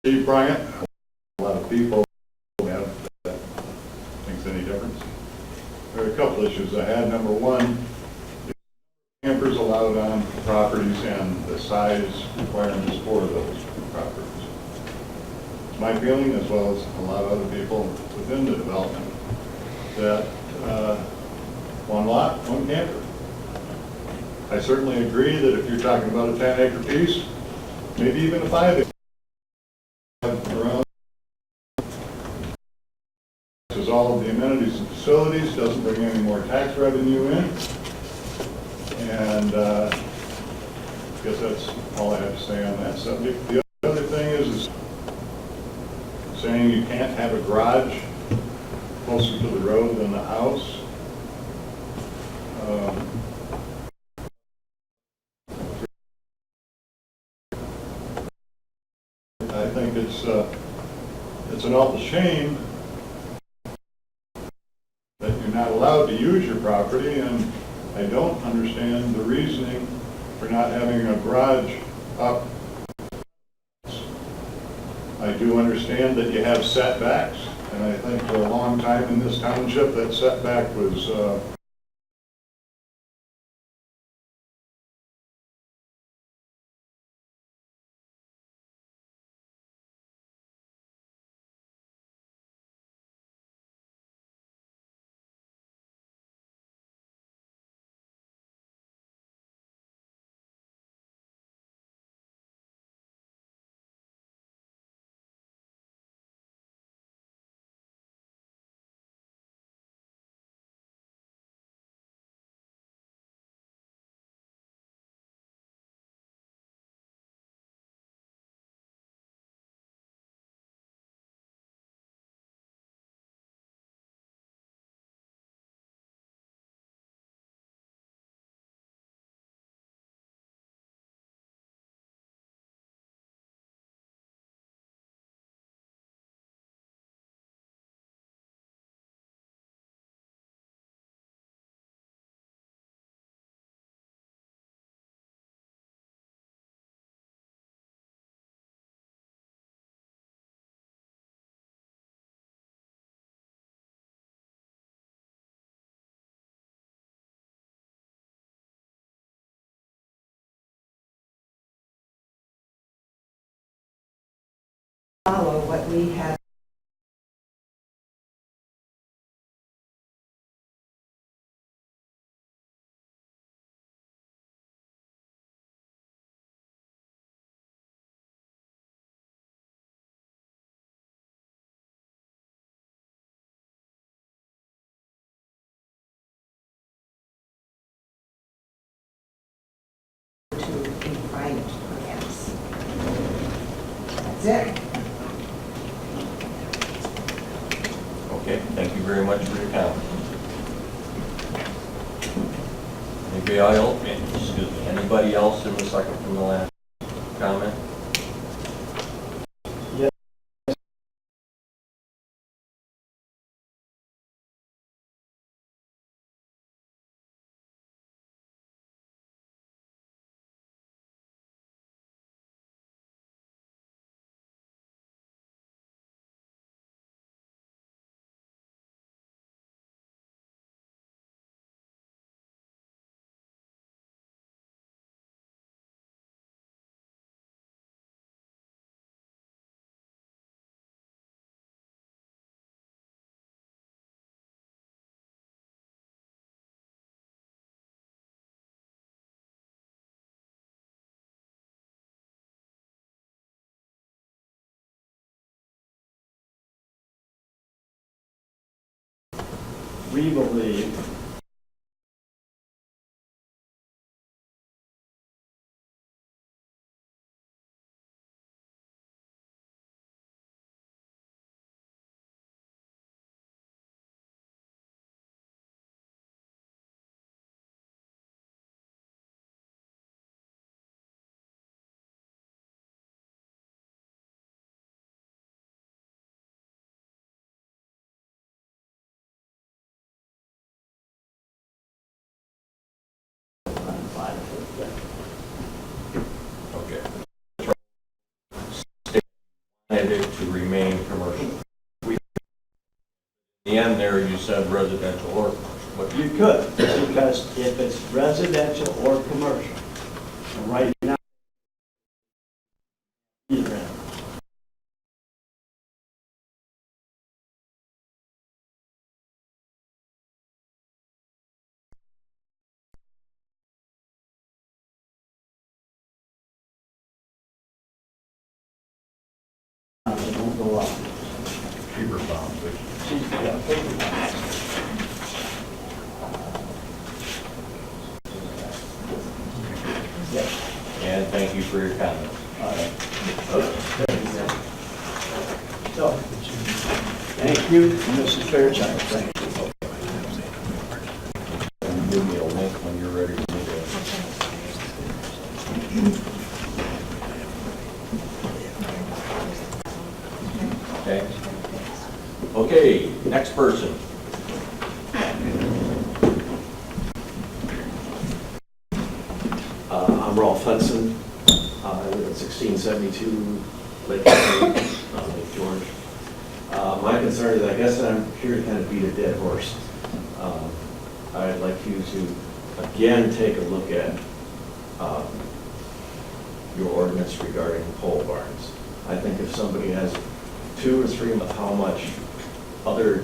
Steve Bryant. A lot of people have that makes any difference. There are a couple issues I had. Number one, campers allowed on properties and the size requirements for those properties. It's my feeling, as well as a lot of other people within the development, that one lot, one camper. I certainly agree that if you're talking about a 10-acre piece, maybe even a 5-acre, around is all of the amenities and facilities, doesn't bring any more tax revenue in, and I guess that's all I have to say on that subject. The other thing is saying you can't have a garage closer to the road than the house. I think it's an awful shame that you're not allowed to use your property, and I don't understand the reasoning for not having a garage up. I do understand that you have setbacks, and I think for a long time in this township that setback was follow what we have. To refine it, perhaps. That's it. Okay, thank you very much for your comment. Anybody else in the second from the last comment? We believe to remain commercial. In the end there, you said residential or commercial. What You could, because if it's residential or commercial, and right now, either end. They don't go up. Cheaper pounds, Yeah, paper bags. Yeah. And thank you for your comments. All right. So, thank you, Mrs. Fairchild, thank you. And give me a link when you're ready to move in. Okay. Okay, next person. I'm Rolf Hudson. I live at 1672 Lake Lake George. My concern is, I guess I'm here to kind of beat a dead horse. I'd like you to, again, take a look at your ordinance regarding pole barns. I think if somebody has 2 or 3 of how much other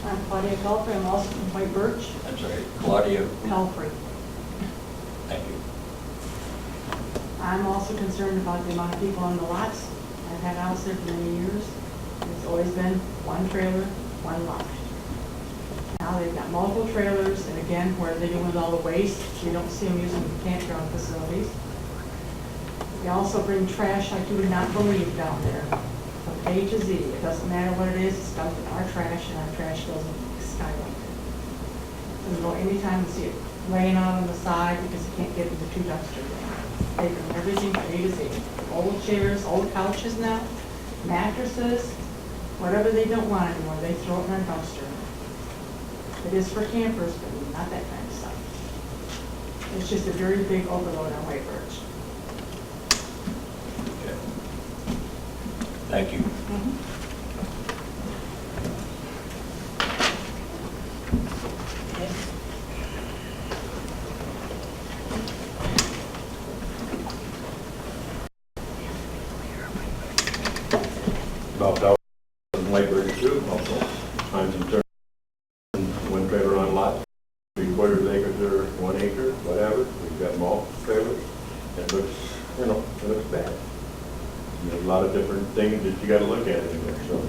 I'm Claudia Pelfrey, I'm also from White Birch. That's right, Claudia, Pelfrey. thank you. I'm also concerned about the amount of people on the lots. I've had a house there for many years. It's always been one trailer, one lot. Now they've got multiple trailers, and again, where are they doing with all the waste? You don't see them using campground facilities. They also bring trash like you would not believe down there, from A to Z. It doesn't matter what it is, it's dumped in our trash, and our trash doesn't skyrocket. can go anytime and see it laying out on the side because you can't get it with 2 dumpsters. They bring everything from A to Z. Old chairs, old couches now, mattresses, whatever they don't want anymore, they throw it in a dumpster. It is for campers, but not that kind of stuff. It's just a very big overload on White Birch. Okay. Thank you. About that, in Lake Ridge too, also, times and turns, one trailer on lot, 3/4 acres or 1 acre, whatever, we've got them all trailers, it looks, it looks bad. There's a lot of different things that you gotta look at in there, so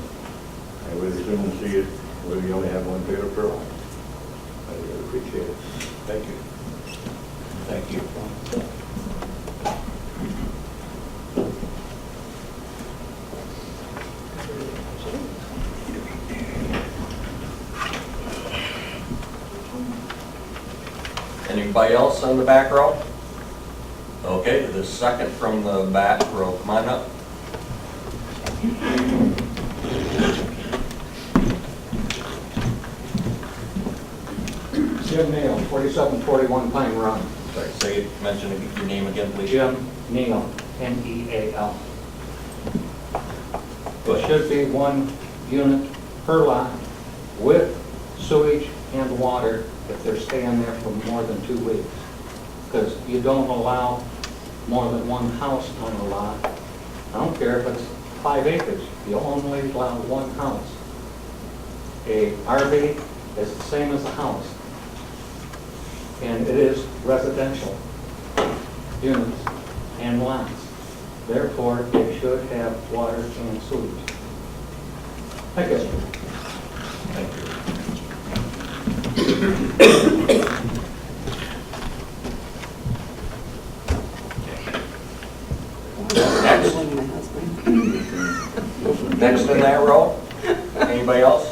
I would assume see it, where you only have 1 trailer per lot. I really appreciate it, thank you. Thank you. Anybody else on the back row? Okay, the second from the back row, come on up. Jim Neal, 4741 Pine Run. Sorry, say it, mention your name again, please. Jim Neal, N-E-A-L. Go It ahead. should be 1 unit per lot with sewage and water if they're staying there for more than 2 weeks. Because you don't allow more than 1 house on a lot. I don't care if it's 5 acres, you only allow 1 house. A RV is the same as a house. And it is residential units and lots. Therefore, it should have water and sewage. Thank you. Thank you. Next in that row, anybody else?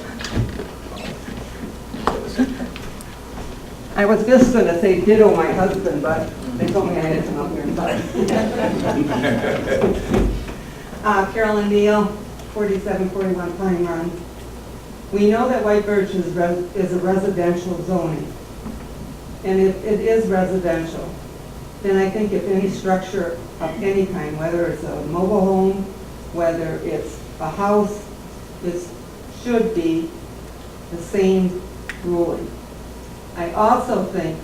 I was just gonna say ditto my husband, but they told me I had to come up here and talk. Carolyn Neal, 4741 Pine Run. We know that White Birch is a residential zoning. And if it is residential, then I think if any structure of any kind, whether it's a mobile home, whether it's a house, it should be the same ruling. I also think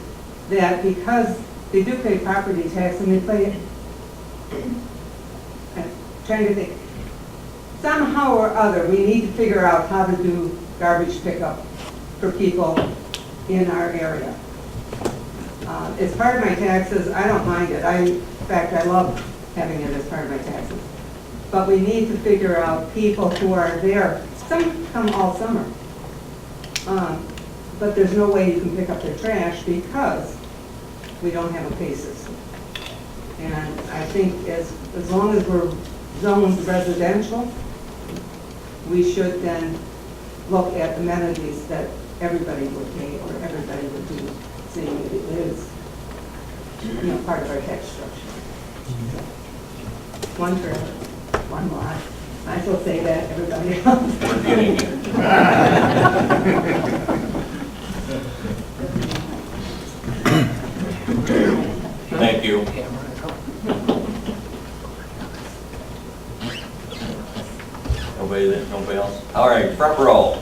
that because they do pay property tax and they pay, I'm trying to think, somehow or other, we need to figure out how to do garbage pickup for people in our area. As part of my taxes, I don't mind it. In fact, I love having it as part of my taxes. But we need to figure out people who are there. Some come all summer. But there's no way you can pick up their trash because we don't have a pay system. And I think as long as we're zoned residential, we should then look at amenities that everybody would pay or everybody would do, seeing it is, part of our tax structure. 1 trailer, 1 lot. I shall say that, everybody else. We're getting here. Thank you. Nobody else? All right, front row.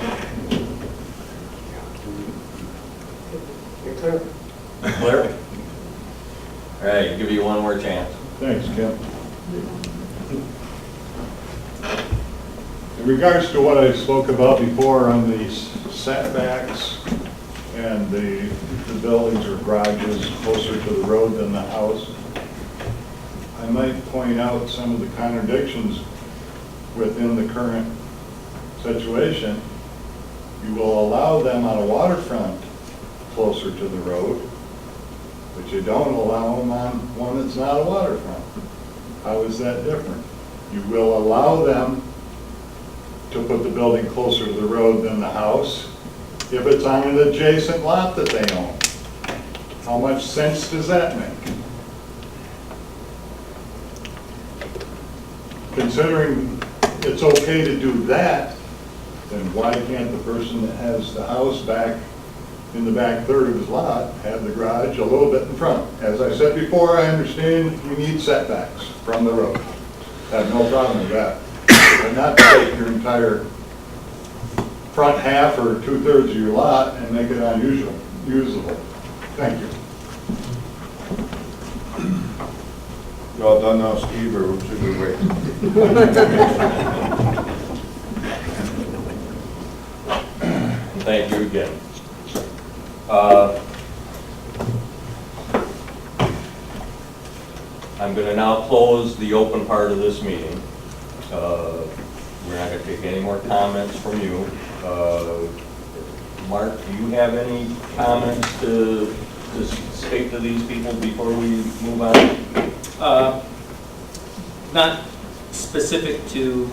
You're clear. Clear? All right, give you one more chance. Thanks, Kim. In regards to what I spoke about before on the setbacks and the buildings or garages closer to the road than the house, I might point out some of the contradictions within the current situation. You will allow them on a waterfront closer to the road, but you don't allow them on one that's not a waterfront. How is that different? You will allow them to put the building closer to the road than the house if it's on an adjacent lot that they own. How much sense does that make? Considering it's okay to do that, then why can't the person that has the house back in the back third of his lot have the garage a little bit in front? As I said before, I understand you need setbacks from the road. I have no problem with that. But not to take your entire front half or 2/3 of your lot and make it unusable. Thank you. You all done now, Steve, or should we wait? Thank you again. I'm going to now close the open part of this meeting. We're not going to take any more comments from you. Mark, do you have any comments to state to these people before we move on? Not specific to,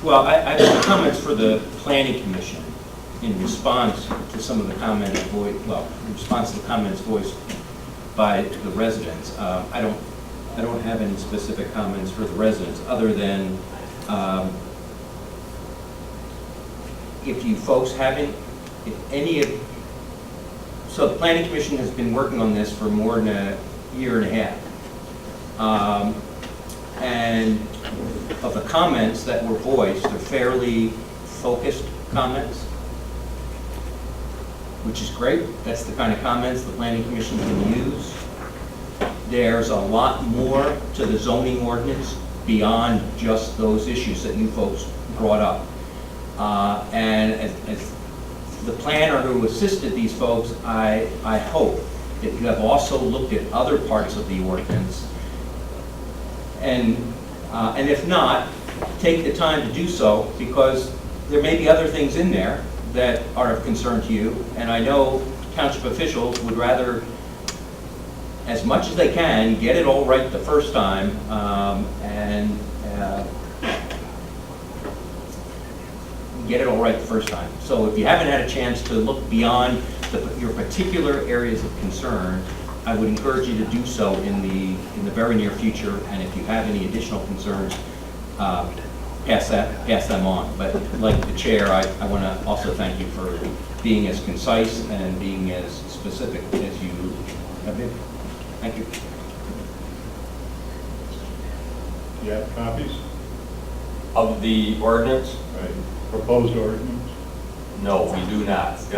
well, I have comments for the planning commission in response to some of the comments in response to the comments voiced by the residents. I don't have any specific comments for the residents other than if you folks haven't, if any of, so the planning commission has been working on this for more than a year and a half. And of the comments that were voiced, they're fairly focused comments, which is great. That's the kind of comments the planning commission can use. There's a lot more to the zoning ordinance beyond just those issues that you folks brought up. And as the planner who assisted these folks, I hope that you have also looked at other parts of the ordinance. And if not, take the time to do so, because there may be other things in there that are of concern to you. And I know township officials would rather, as much as they can, get it all right the first time, get it all right the first time. So if you haven't had a chance to look beyond your particular areas of concern, I would encourage you to do so in the very near future. And if you have any additional concerns, pass them on. But like the chair, I want to also thank you for being as concise and being as specific as you have been. Thank you. You have copies? Of the ordinance? Right. Proposed ordinance? No, we do not. It's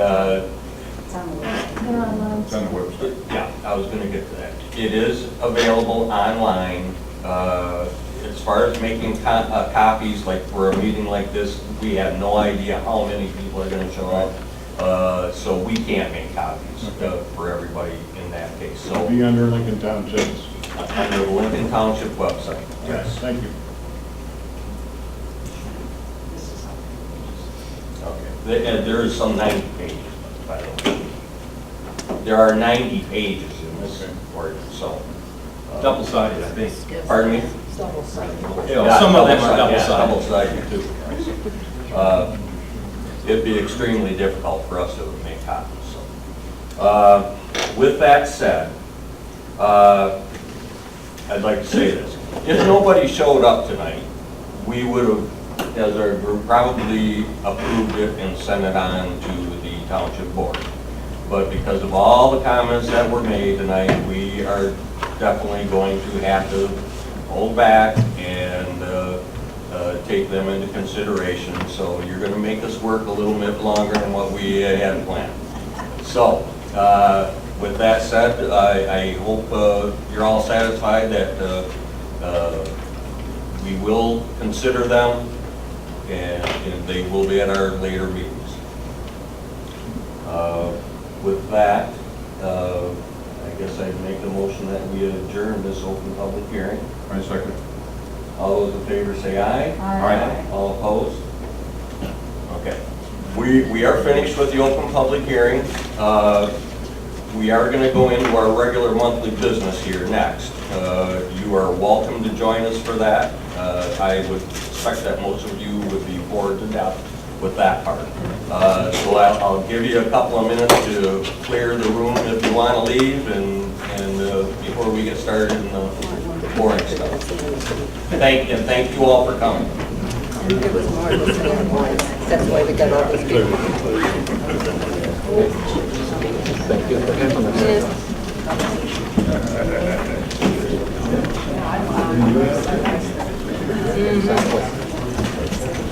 on the website. It's on the website. Yeah, I was going to get to that. It is available online. As far as making copies, like for a meeting like this, we have no idea how many people are going to show up. So we can't make copies for everybody in that case. So Be under Lincoln Township's. under the Lincoln Township website. Yes, thank you. Okay. There is some 90 pages, by the way. There are 90 pages in this ordinance, so. Double-sided, I think. Pardon me? Double-sided. Yeah, some of them are double-sided. Double-sided too. It'd be extremely difficult for us to make copies, so. With that said, I'd like to say this. If nobody showed up tonight, we would have, as our group, probably approved it and sent it on to the township board. But because of all the comments that were made tonight, we are definitely going to have to hold back and take them into consideration. So you're going to make us work a little bit longer than what we had planned. So with that said, I hope you're all satisfied that we will consider them, and they will be at our later meetings. With that, I guess I'd make a motion that we adjourn this open public hearing. I second. All those in favor say aye. Aye. All opposed? Okay. We are finished with the open public hearing. We are going to go into our regular monthly business here next. You are welcome to join us for that. I would expect that most of you would be bored to death. with that part. So I'll give you a couple of minutes to clear the room if you want to leave, and before we get started in the boring stuff. Thank you all for coming. It was more than that was. That's why we got all these people. Thank you for having us.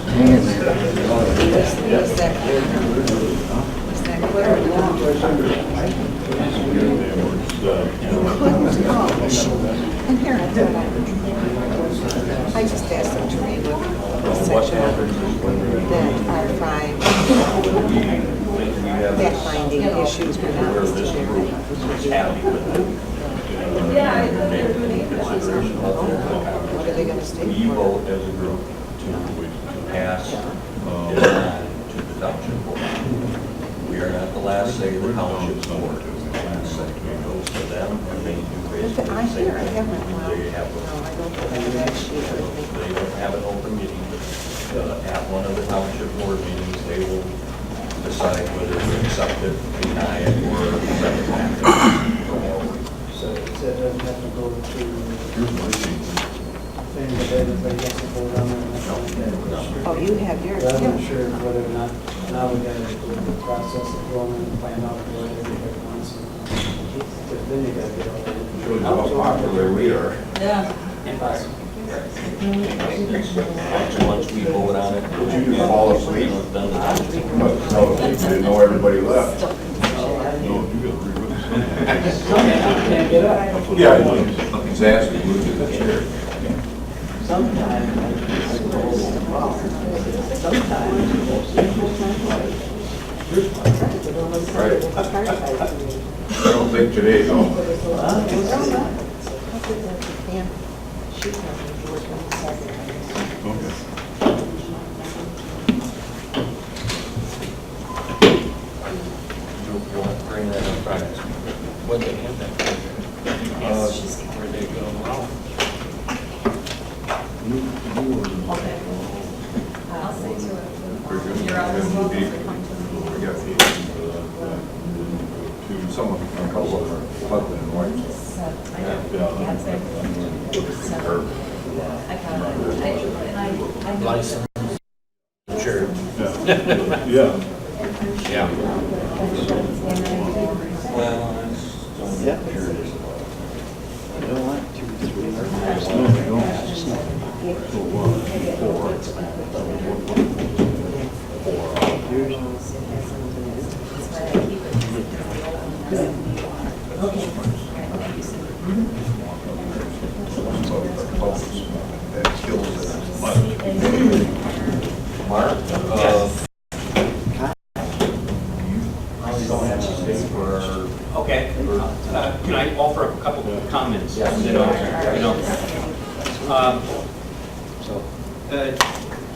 Hang in there. And here, I just asked them to read the section that are fact-finding issues were not Where listed this there. group is happy with it. What are they gonna state We for? vote as a group to pass it on to the township board. We are not the last say of the township board. The last say goes to them, and they do basically I the same hear, I thing. haven't, They have, no, I don't have that sheet with me. they don't have an open meeting. At one of the township board meetings, they will decide whether to accept it, deny it, or send it back. So it doesn't have to go to thing that everybody has to vote on it. Oh, you have yours, I wasn't yeah. sure whether or not, now we gotta go through the process of going and find out what everybody wants. But then you gotta get all that. Shows how popular we are. Once we vote on it. Did you just fall asleep? Then the township You must have fell asleep, didn't know everybody left. Can't get up. Yeah, he's asking, move to the chair. Sometimes, Right. I don't think today, though. She's not working on Saturday. You'll bring that up Friday. When they have that. Where they go. I'll say to her. We're good. You're always We welcome to got come to the meeting. to someone, a couple of them, husband and wife. License. Sure. Yeah. Yeah. Well, That kills it. Mark? Okay, can I offer up a couple of comments?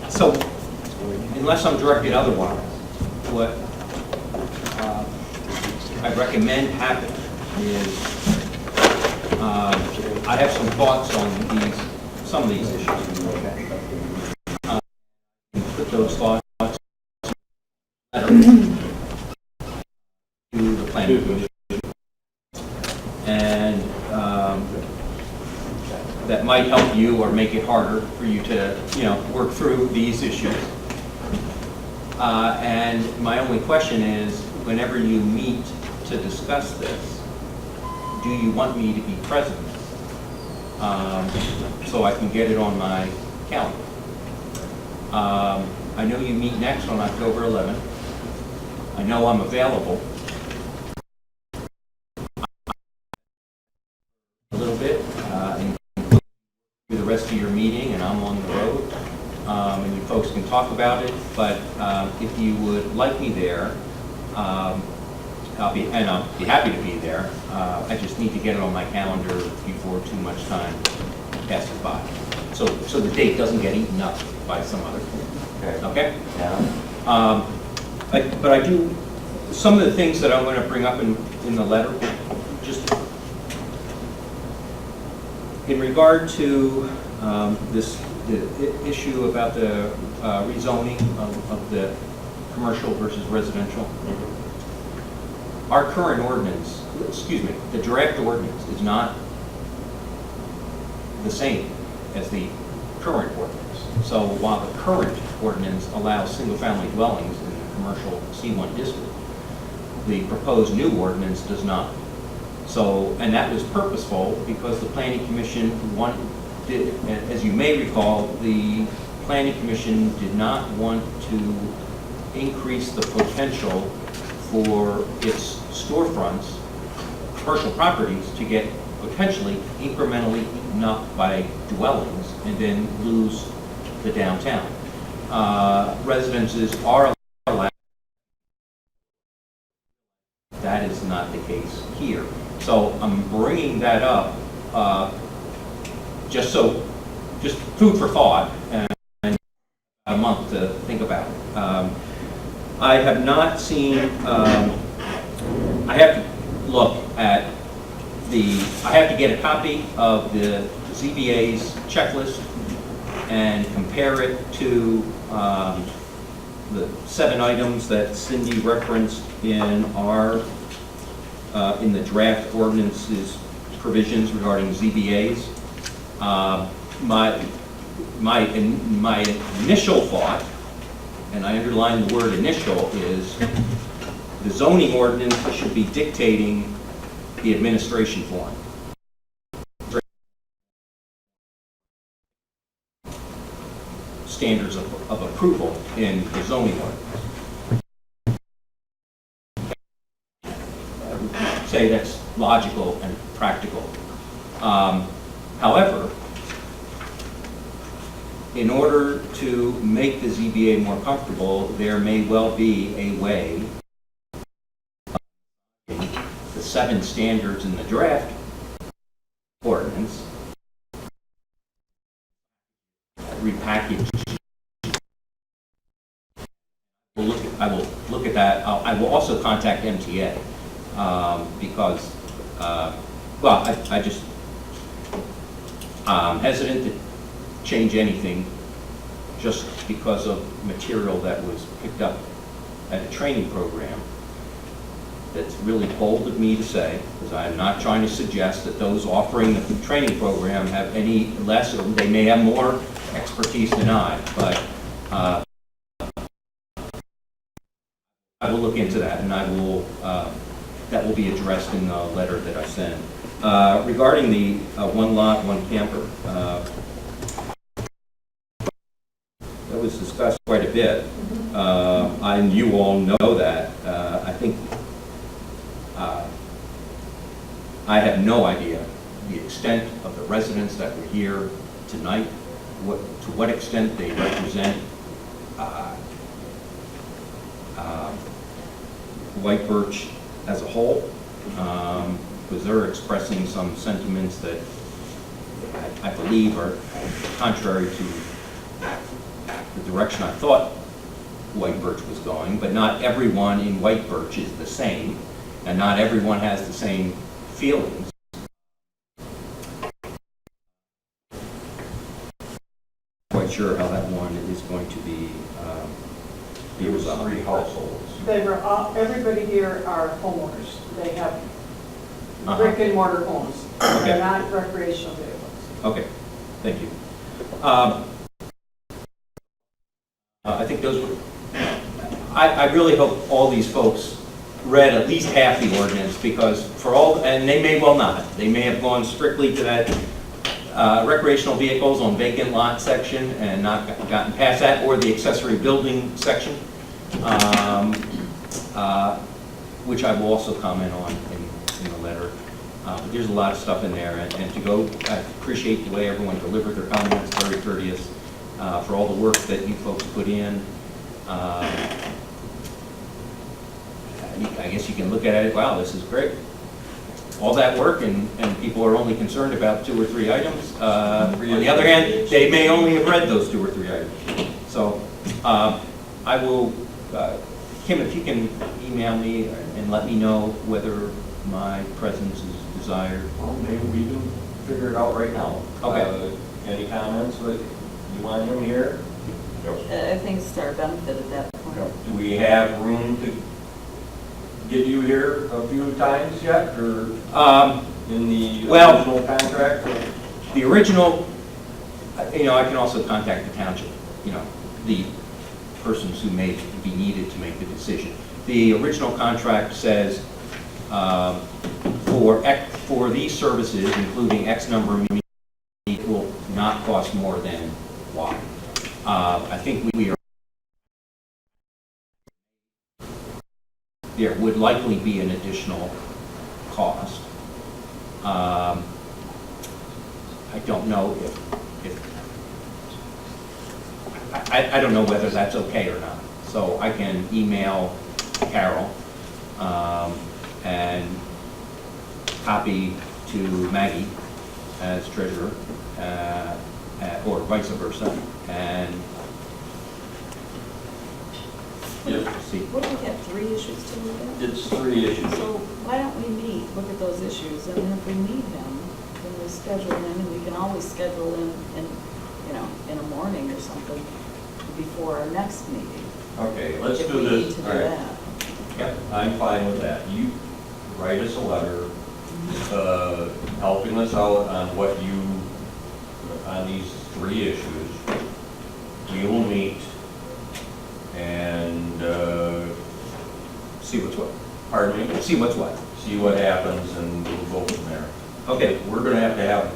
So, unless I'm directed otherwise, what I recommend happen is, I have some thoughts on some of these issues. Put those thoughts to the planning commission. And that might help you or make it harder for you to, work through these issues. And my only question is, whenever you meet to discuss this, do you want me to be present? So I can get it on my calendar. I know you meet next on October 11th. I know I'm available. A little bit, and do the rest of your meeting, and I'm on the road. And you folks can talk about it, but if you would like me there, I'll be happy to be there. I just need to get it on my calendar before too much time passes by. So the date doesn't get eaten up by some other thing. Okay? Yeah. But I do, some of the things that I'm going to bring up in the letter, just in regard to this, the issue about the rezoning of the commercial versus residential. Our current ordinance, excuse me, the draft ordinance is not the same as the current ordinance. So while the current ordinance allows single-family dwellings in the commercial C1 district, the proposed new ordinance does not. So, and that was purposeful because the Planning Commission did, as you may recall, the Planning Commission did not want to increase the potential for its storefronts, commercial properties, to get potentially incrementally eaten up by dwellings and then lose the downtown. Residences are allowed. That is not the case here. So I'm bringing that up just food for thought and a month to think about. I have not seen, I have to look at I have to get a copy of the ZBA's checklist and compare it to the 7 items that Cindy referenced in in the draft ordinances provisions regarding ZBAs. My initial thought, and I underline the word initial, is the zoning ordinance should be dictating the administration form. Standards of approval in the zoning ordinance. I would say that's logical and practical. However, in order to make the ZBA more comfortable, there may well be a way, the 7 standards in the draft ordinance, repackaged. I will look at that. I will also contact MTA because, well, I just hesitant to change anything just because of material that was picked up at a training program. That's really bold of me to say, because I'm not trying to suggest that those offering the training program have any less, or they may have more expertise than I, but I will look into that, and I will, that will be addressed in the letter that I send. Regarding the 1 lot, 1 camper, that was discussed quite a bit, and you all know that. I think I have no idea the extent of the residents that were here tonight, to what extent they represent White Birch as a whole, because they're expressing some sentiments that I believe are contrary to the direction I thought White Birch was going, but not everyone in White Birch is the same, and not everyone has the same feelings. Quite sure how that one is going to be resolved. 3 households. They were all, everybody here are homeowners. They have brick and mortar homes. Okay. They're not recreational vehicles. Okay, thank you. I think those were, I really hope all these folks read at least half the ordinance, because for all, and they may well not, they may have gone strictly to that recreational vehicles on vacant lot section and not gotten past that, or the accessory building section, which I will also comment on in the letter. But there's a lot of stuff in there, and to go, I appreciate the way everyone delivered their comments, very courteous, for all the work that you folks put in. I guess you can look at it, wow, this is great. All that work, and people are only concerned about 2 or 3 items. On the other hand, they may only have read those 2 or 3 items. So I will, Kim, if you can email me and let me know whether my presence is desired. Well, maybe we can figure it out right now. Okay. Any comments? But You want him here? I think it's to our benefit at that point. Do we have room to get you here a few times yet, or in the Well- original contract? or- The original, I can also contact the township, the persons who may be needed to make the decision. The original contract says, for these services, including X number of meetings, it will not cost more than Y. I think we are, there would likely be an additional cost. I don't know I don't know whether that's okay or not. So I can email Carol and copy to Maggie as treasurer, or vice versa, and see. What do we have, 3 issues to look at? It's 3 issues. So why don't we meet, look at those issues, and then if we need him, then we schedule him, and we can always schedule in a morning or something before our next meeting. Okay, let's If do we this. need to do All right. that. Yep, I'm fine with that. You write us a letter helping us out on on these 3 issues. We will meet and, See what's what. pardon me, See what's what. see what happens and we'll go from there. Okay. We're gonna have to have,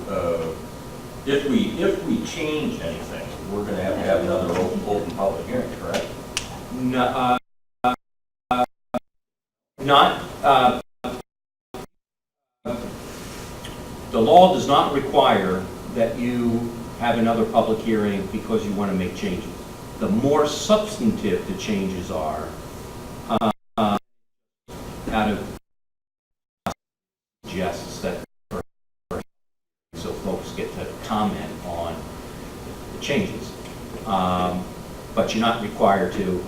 if we change anything, we're gonna have to have another open public hearing, correct? No, the law does not require that you have another public hearing because you want to make changes. The more substantive the changes are, out of suggests that so folks get to comment on the changes. But you're not required to.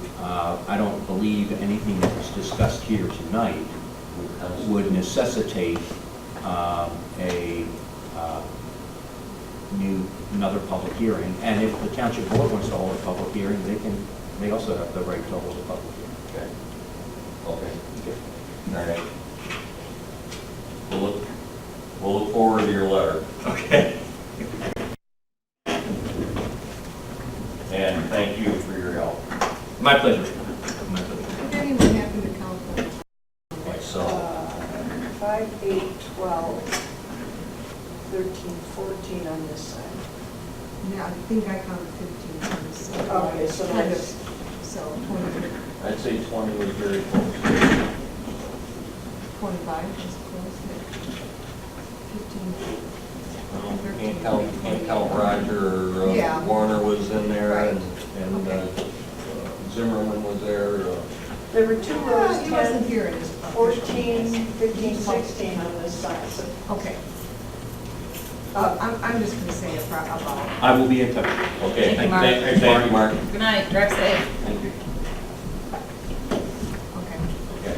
I don't believe anything that was discussed here tonight would necessitate another public hearing. And if the township board wants to hold a public hearing, they also have the right to hold a public hearing. Okay. All right. We'll look forward to your letter. Okay. And thank you for your help. My pleasure. My pleasure. What did anyone happen to count Myself. 5, 8, 12, 13, 14 on this side? Yeah, I think I counted 15 on this side. Okay, so Kind that's, of, so 20, I'd say 20 was very close. 25 is close, yeah. 15. Can't count Roger, Yeah. Warner was in there, Right. and Okay. Zimmerman was there. there were 2 rows, He wasn't 10, here in his. 14, 15, 16 on this side. So Okay. I'm just gonna say about. I will be in touch. Okay, Thank you, Mark. thank you, Mark. Good night, drive safe. Thank you. Okay. Okay.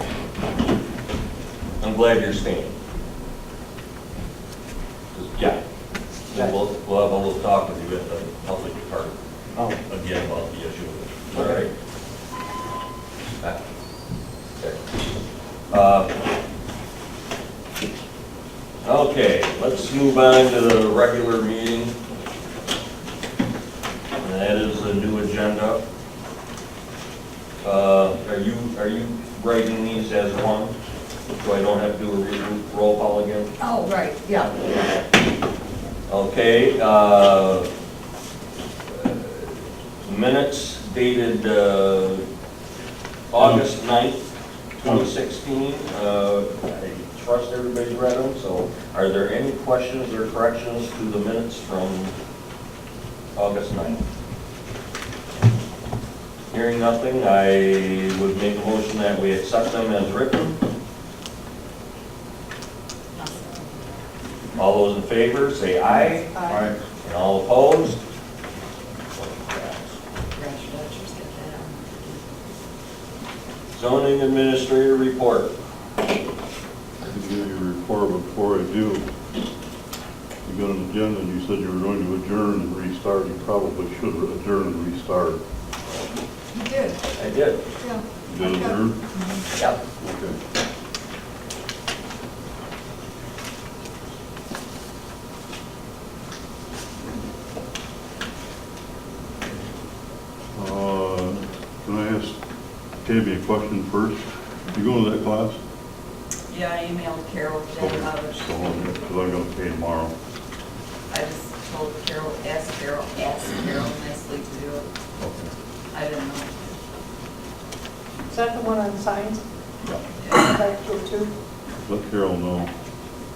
I'm glad you're staying. Yeah. Then we'll have a little talk with you at the public department. Again about the issue. All right. Okay, let's move on to the regular meeting. And that is a new agenda. Are you writing these as one? So I don't have to do a roll call again? Oh, right, yeah. Okay, minutes dated August 9th, 2016. I trust everybody's read them, so are there any questions or corrections to the minutes from August 9th? Hearing nothing, I would make a motion that we accept them as written. All those in favor, say aye. Aye. And all opposed? Zoning administrator report. I can give you a report before I do. You got an agenda and you said you were going to adjourn and restart. You probably should adjourn and restart. You did, I did. yeah. You did adjourn? Yep. Okay. Can I ask Tabby a question first? You going to that class? Yeah, I emailed Carol today about it. So, because I'm going to pay tomorrow. I just told Carol, ask Carol nicely to do it. Okay. I didn't know. Is that the one on signs? Yeah. Back to it too? Let Carol know.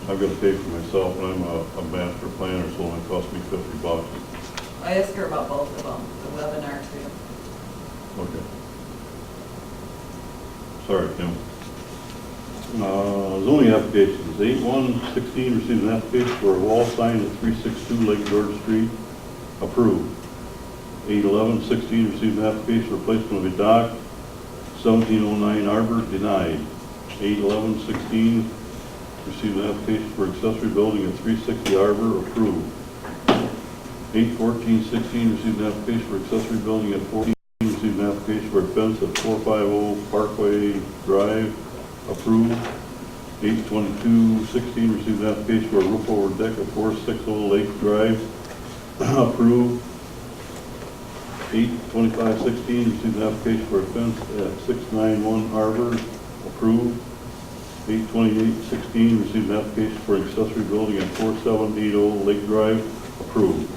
I've got to pay for myself, and I'm a master planner, so it only cost me $50. I asked her about both of them, the webinar too. Okay. Sorry, Kim. Zoning applications, 8/1/16 received an application for a wall sign at 362 Lake George Street, approved. 8/11/16 received an application for placement of a dock, 1709 Arbor, denied. 8/11/16 received an application for accessory building at 360 Arbor, approved. 8/14/16 received an application for accessory building at 14, received an application for a fence at 450 Parkway Drive, approved. 8/22/16 received an application for a roof over deck at 460 Lake Drive, approved. 8/25/16 received an application for a fence at 691 Arbor, approved. 8/28/16 received an application for an accessory building at 4780 Lake Drive, approved.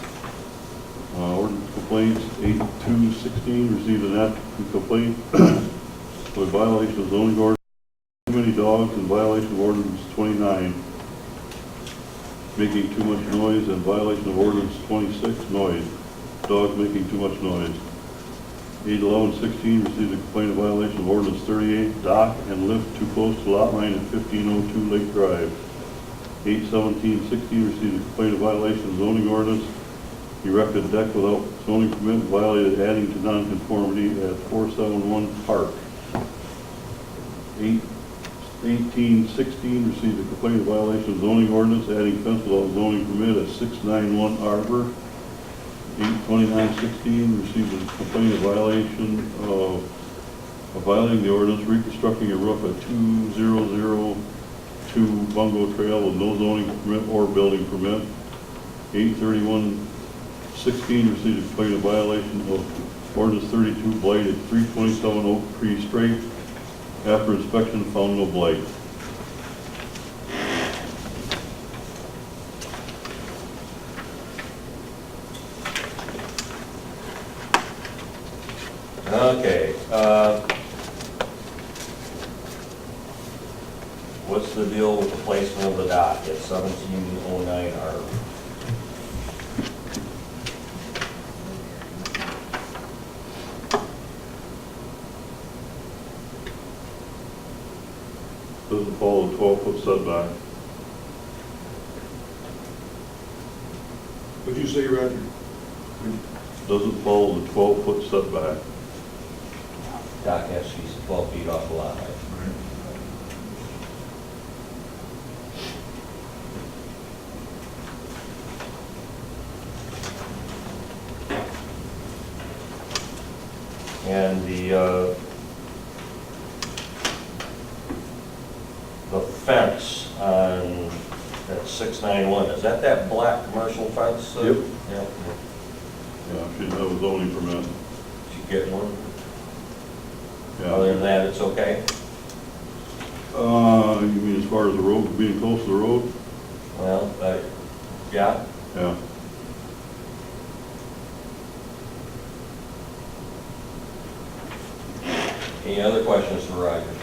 Ordinance complaints, 8/2/16 received an applicant complaint for violation of zoning ordinance, too many dogs, in violation of ordinance 29, making too much noise, and violation of ordinance 26, noise, dogs making too much noise. 8/11/16 received a complaint of violation of ordinance 38, dock and lift too close to lot line at 1502 Lake Drive. 8/17/16 received a complaint of violation of zoning ordinance, erected deck without zoning permit, violated adding to nonconformity at 471 Park. 8/18/16 received a complaint of violation of zoning ordinance, adding fence without zoning permit at 691 Arbor. 8/29/16 received a complaint of violation of violating the ordinance, reconstructing a roof at 2002 Bungo Trail with no zoning permit or building permit. 8/31/16 received a complaint of violation of ordinance 32 blight at 327 Oak Tree Straight. After inspection, found no blight. Okay, what's the deal with the placement of the dock at 1709 Arbor? Doesn't follow the 12-foot setback. What'd you say, Roger? Doesn't follow the 12-foot setback. Dock has to be 12 feet off the lot line. And the fence on that 691, is that black commercial fence? Yep. Yeah. Yeah, she didn't have a zoning permit. She get one? Yeah. Other than that, it's okay? You mean as far as the road, being close to the road? Well, yeah. Yeah. Any other questions for Roger?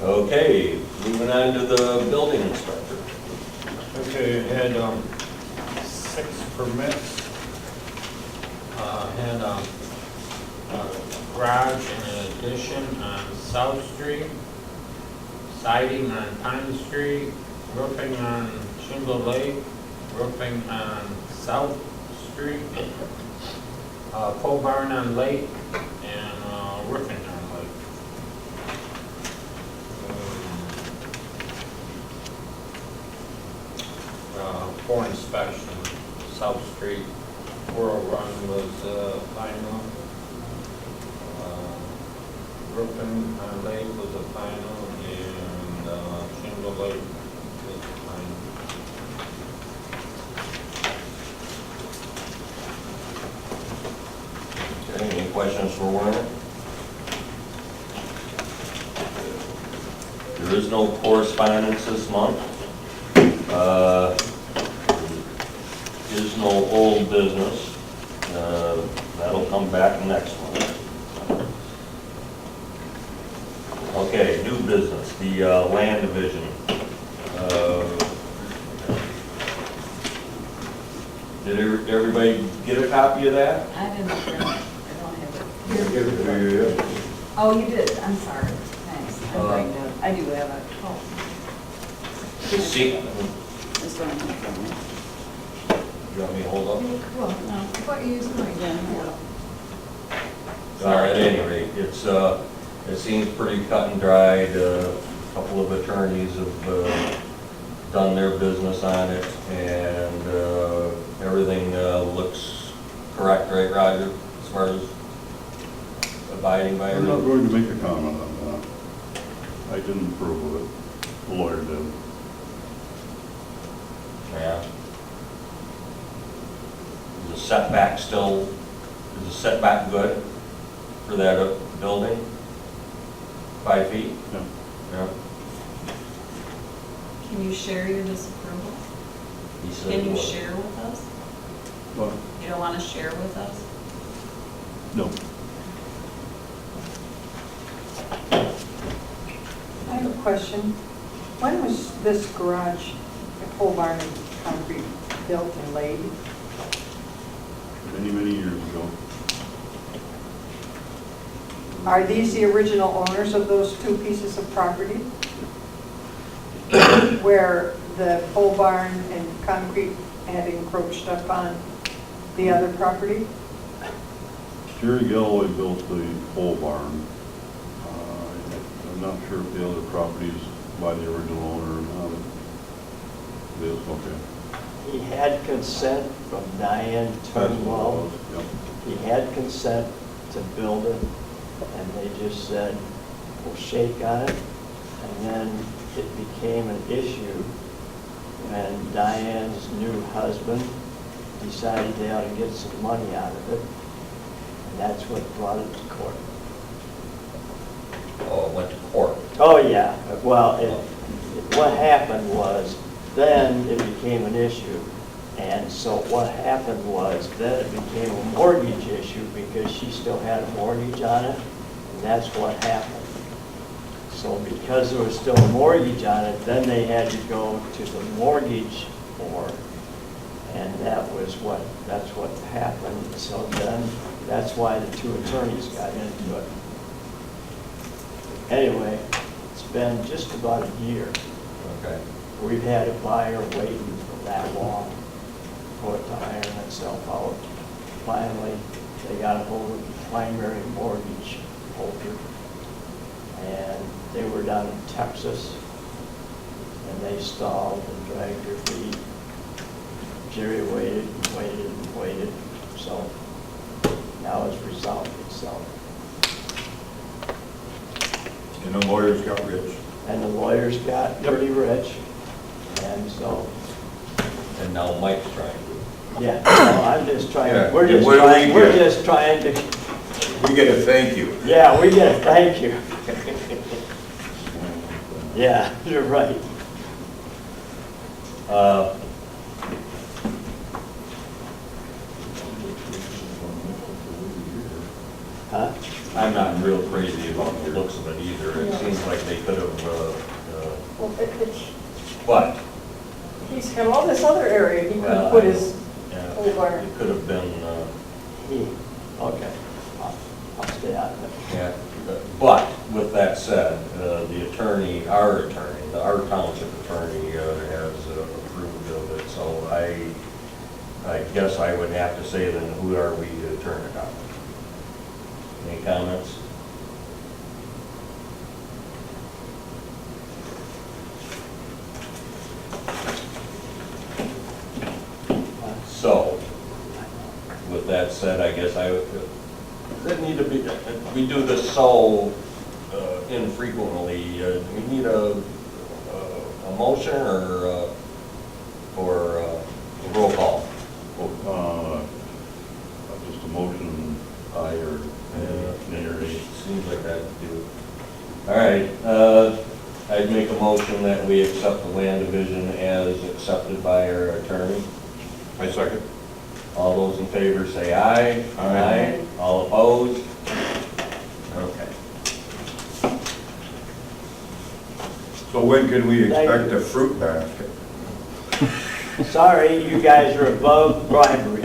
Okay, moving on to the building inspector. Okay, I had 6 permits. Had a garage and an addition on South Street, siding on Pine Street, roofing on Shingle Lake, roofing on South Street, pole barn on Lake, and roofing on Lake. for inspection. South Street, World Run was final. Roofing on Lake was a final, and Shingle Lake was a final. Okay, any questions for Werner? There is no correspondence this month. Is no old business. That'll come back next month. Okay, new business, the land division. Did everybody get a copy of that? I didn't bring it, I don't have it. Yeah. Oh, you did, I'm sorry, thanks. I bring it. I do have a, oh. See, This one, you want me to hold up? well, no. I thought you used mine. Yeah. All right, at any rate, it seems pretty cut and dried. A couple of attorneys have done their business on it, and everything looks correct, right, Roger, as far as abiding by I'm not everything? going to make a comment on that. I didn't approve of it. The lawyer did. Yeah. Is the setback good for that building? 5 feet? Yeah. Yeah. Can you share your disapproval? He said Can it you was. share with us? But, You don't want to share with us? no. I have a question. When was this garage, the pole barn and concrete built and laid? Many, many years ago. Are these the original owners of those two pieces of property? Where the pole barn and concrete had encroached upon the other property? Jerry Galloway built the pole barn. I'm not sure if the other property is by the original owner or not. It is, okay. He had consent from Diane That's what it Turnwell. was, yep. He had consent to build it, and they just said, we'll shake on it. And then it became an issue when Diane's new husband decided they ought to get some money out of it. And that's what brought it to court. Oh, it went to court. Oh, yeah. Well, what happened was, then it became an issue. And so what happened was, then it became a mortgage issue because she still had a mortgage on it, and that's what happened. So because there was still a mortgage on it, then they had to go to the mortgage board, and that's what happened. So then, that's why the two attorneys got into it. Anyway, it's been just about a year. Okay. We've had a buyer waiting for that long for it to iron itself out. Finally, they got a hold of the primary mortgage holder, and they were down in Texas, and they stalled and dragged their feet. Jerry waited and waited and waited, so now it's resolved itself. And the lawyers got rich. And the lawyers got pretty rich, and so, And now Mike's trying to. yeah, no, I'm just trying, Yeah, we're just what do we trying, we're get? just trying to, We get a thank you. yeah, we get it, thank you. Yeah, you're right. Huh? I'm not real crazy about the looks of it either. It seems like they could have, Well, what? he's got all this other area he could Well, put his Yeah, pole barn. it could have been, Okay, I'll stay out of it. yeah. But with that said, the attorney, our township attorney has approved of it. So I guess I would have to say then, who are we to turn it down? Any comments? So, with that said, I guess I would, does it need to be, we do this so infrequently, do we need a motion or a roll call? Just a motion, aye or nay or nay. Seems like that do. All right, I'd make a motion that we accept the land division as accepted by our attorney. I second. All those in favor say aye. Aye. All opposed? Okay. So when can we Thank expect you. a fruit basket? Sorry, you guys are above bribery.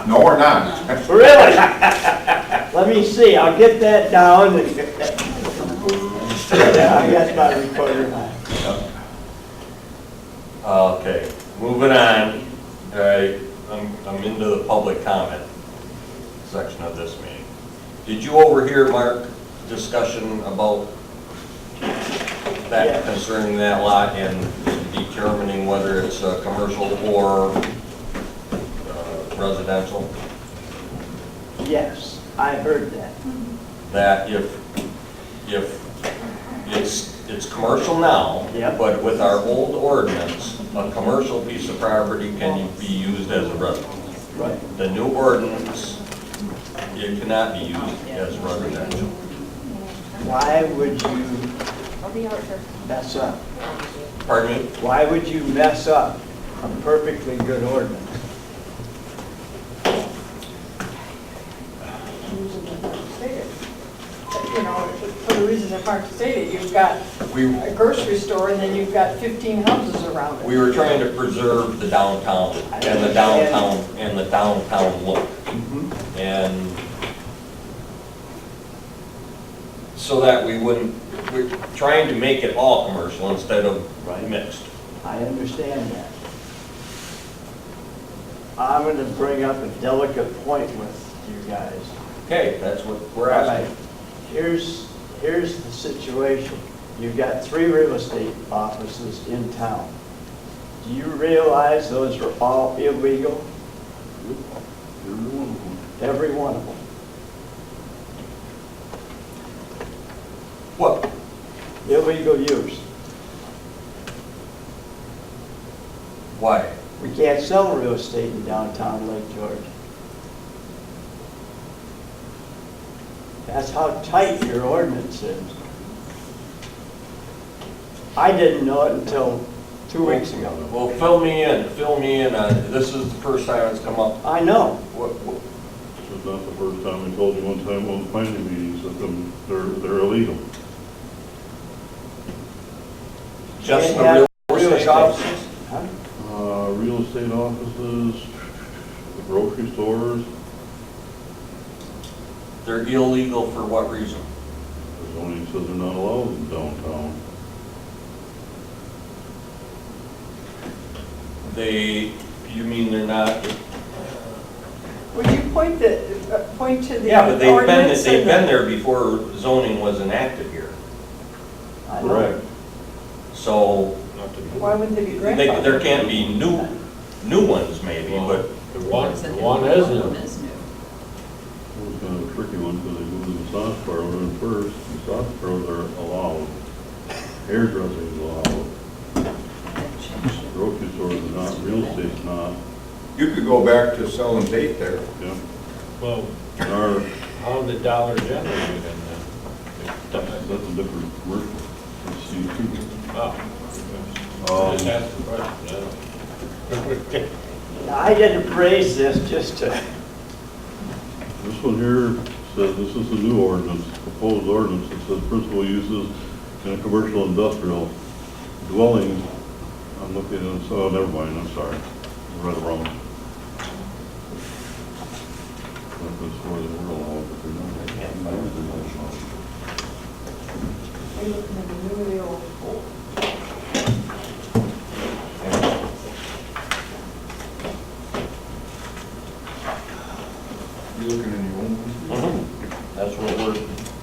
No, we're not. Really? Let me see, I'll get that down. Yeah, I got my recorder now. Okay, moving on. All right, I'm into the public comment section of this meeting. Did you overhear, Mark, discussion about that Yes. concerning that lot and determining whether it's commercial or residential? Yes, I heard that. That if it's commercial now, Yep. but with our old ordinance, a commercial piece of property can be used as a residence. Right. The new ordinance, it cannot be used as residential. Why would you mess up? Pardon me? Why would you mess up a perfectly good ordinance? You know, for the reasons that Mark stated, you've got a grocery store and then you've got 15 houses around it. We were trying to preserve the downtown and the downtown look. And so that we wouldn't, we're trying to make it all commercial instead of mixed. I understand that. I'm going to bring up a delicate point with you guys. Okay, that's what we're All asking. right. Here's the situation. You've got 3 real estate offices in town. Do you realize those are all illegal? Every one of them. What? Illegal use. Why? We can't sell real estate in downtown Lake George. That's how tight your ordinance is. I didn't know it until 2 weeks ago. Well, fill me in on, this is the first time it's come up. I know. This is not the first time. I told you one time on the planning meetings that they're illegal. Just Can't the have real estate offices? Huh? Real estate offices, the grocery stores, They're illegal for what reason? the zoning says they're not allowed in downtown. You mean they're not? Would you point to the Yeah, but ordinance they've and been there before zoning was enacted here. I know. Correct. So Why wouldn't they be grandfathered? there can't be new ones maybe, but The one is new. It was kind of a tricky one because they moved the massage parlor in first. Massage parlors are allowed. Hairdressing is allowed. Grocery stores are not, real estate's not. You could go back to selling bait there. Yeah. Well, Our, how did Dollar General get in there? that's a different commercial. Let's see. Oh. Just ask the question, Now, I didn't raise this just to, This one here says, this is the new ordinance, proposed ordinance. It says principal uses in a commercial industrial dwelling. I'm looking at, oh, never mind, I'm sorry. I read it wrong. That's where they were allowed, but they're not. Are you looking at the new or the old? You looking in your own? that's what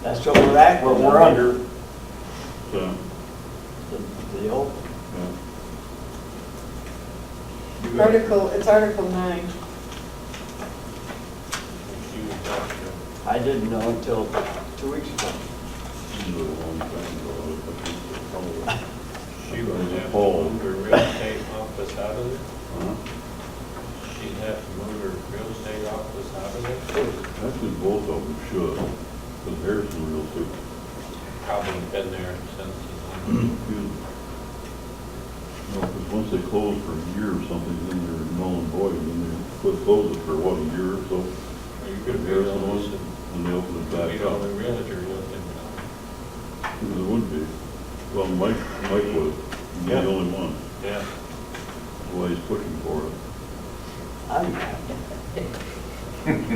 that's what we're at. we're under. Yeah, The old, yeah. It's Article 9. She was up there. I didn't know until 2 weeks ago. You know, a long time ago, but it's probably- She would have to Paul. move her real estate office out of there. Huh? She'd have to move her real estate office out of there. Actually, both of them should, because Harrison Real Estate. Probably been there since the No, because once they close for a year or something, then they're null and void, and then they quit closing for what, a year or so? You could be Harrison the was, and they opened it back be the up. only realtor lived in town. Because it would be. Well, Mike would, he'd be Yeah. the only one, Yeah. why he's pushing for it.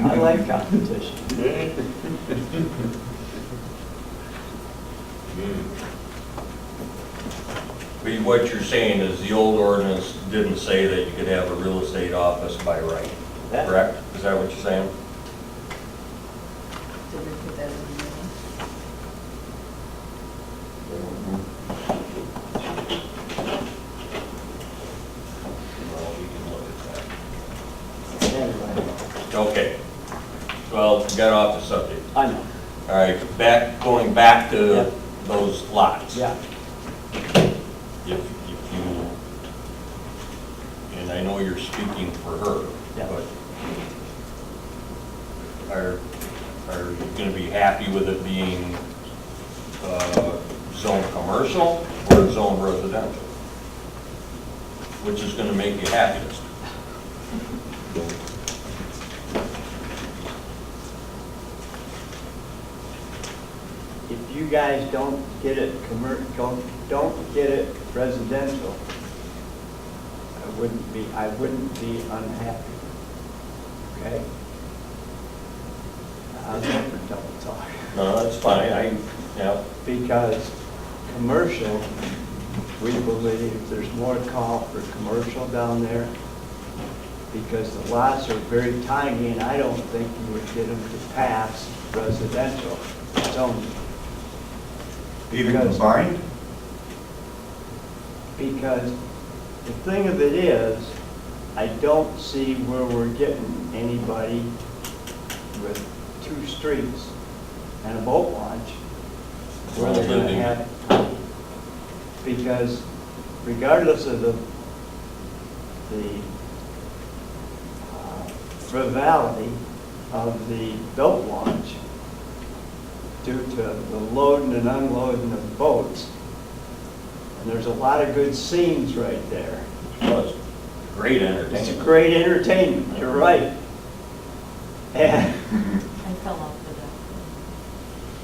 I like competition. But what you're saying is the old ordinance didn't say that you could have a real estate office by right, That- correct? Is that what you're saying? Did we put that in there? Well, we can look at Anyway, that. Okay. Well, got off the subject. I know, All right, going back to Yeah. those lots. yeah. If you, and I know you're speaking for her, Yeah. but are you going to be happy with it being zone commercial or zone residential? Which is going to make you happiest? If you guys don't get it don't get it residential, I wouldn't be unhappy. Okay? I'll never double talk. No, that's fine, yeah. Because commercial, we believe there's more call for commercial down there because the lots are very tiny and I don't think you would get them to pass residential zoning. Even Because- combined? Because the thing of it is, I don't see where we're getting anybody with 2 streets and a boat launch where they're gonna have, because regardless of the frivolity of the boat launch due to the loading and unloading of boats, and there's a lot of good scenes right there. Well, it's great It's entertainment. a great entertainment, you're right. And I fell off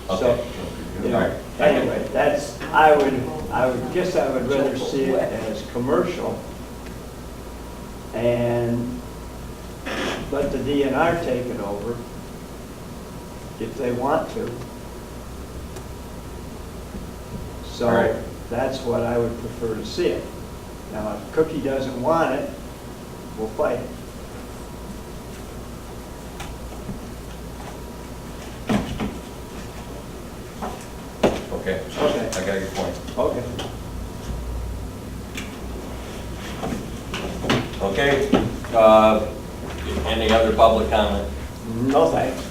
the so, Okay. you know, anyway, that's, I would guess I would rather see it as commercial and let the DNR take it over if they want to. So All right. that's what I would prefer to see it. Now, if Cookie doesn't want it, we'll fight it. Okay, Okay. I got your point. Okay. Okay, any other public comment? No thanks.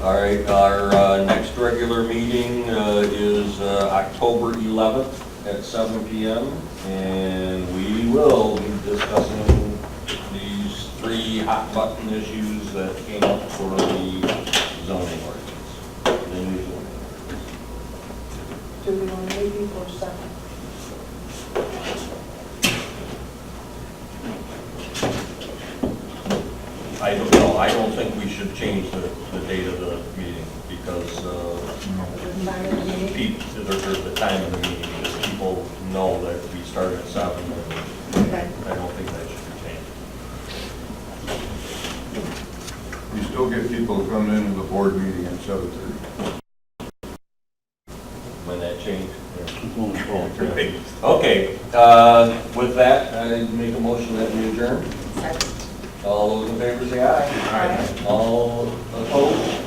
All right, our next regular meeting is October 11th at 7 PM, and we will be discussing these 3 hot button issues that came up for the zoning ordinance, the new zoning ordinance. Do we want to leave for a second? I don't know, I don't think we should change the date of the meeting because the time of the meeting, because people know that we start at 7, and Okay. I don't think that should be changed. You still get people who come into the board meeting at 7:30. When that changed. It's only called. Okay, with that, I make a motion that we adjourn. Second. All those in favor say aye. Aye. All opposed?